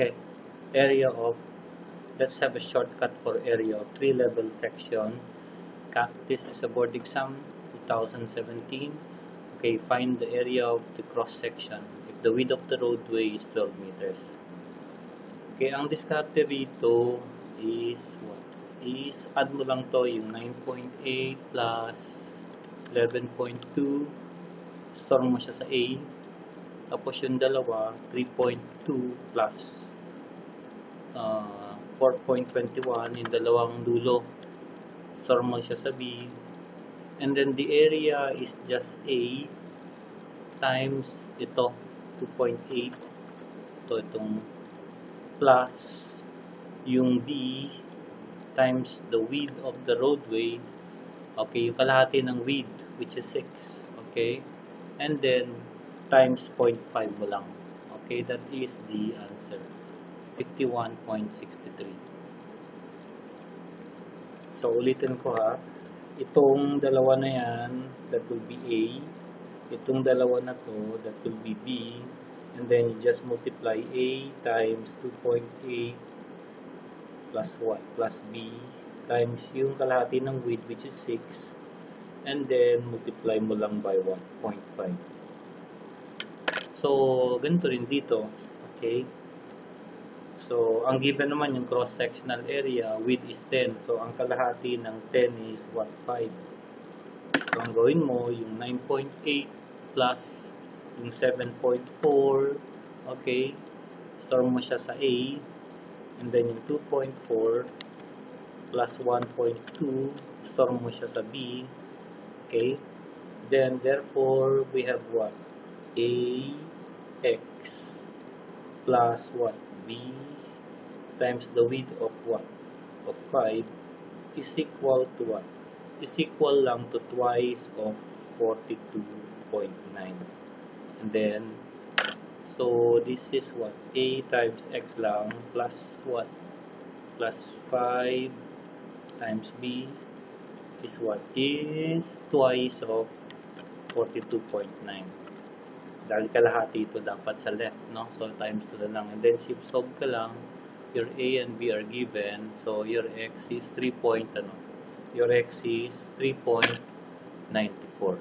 Okay, area of, let's have a shortcut for area of 3-level section. This is a board exam 2017. Okay, find the area of the cross section if the width of the roadway is 12 meters. Okay, ang diskarte rito is what? Is add mo lang to yung 9.8 plus 11.2, store mo siya sa A, tapos yung dalawa 3.2 plus 4.21, yung dalawang dulo, store mo siya sa B, and then the area is just A times ito 2.8, itong plus yung B times the width of the roadway. Okay, yung kalahati ng width, which is 6. Okay, and then times 0.5 mo lang. Okay, that is the answer, 51.63. So ulitin ko ha, itong dalawa na yan, that will be A, itong dalawa na to, that will be B, and then you just multiply A times 2.8 plus what? Plus B times yung kalahati ng width, which is 6, and then multiply mo lang by 1.5. So ganito rin dito. Okay, so ang given naman yung cross-sectional area, width is 10, so ang kalahati ng 10 is what? 5. So ang gawin mo, yung 9.8 plus yung 7.4, okay, store mo siya sa A, and then yung 2.4 plus 1.2, store mo siya sa B. Okay, then therefore we have what? AX plus what? B times the width of what? Of 5 is equal to what? Is equal lang to twice of 42.9. And then, so this is what? A times X lang plus what? Plus 5 times B is what? Is twice of 42.9. Dahil kalahati ito dapat sa left, no? So times 2 na lang. And then solve ka lang. Your A and B are given. So your X is 3. Your X is 3.94.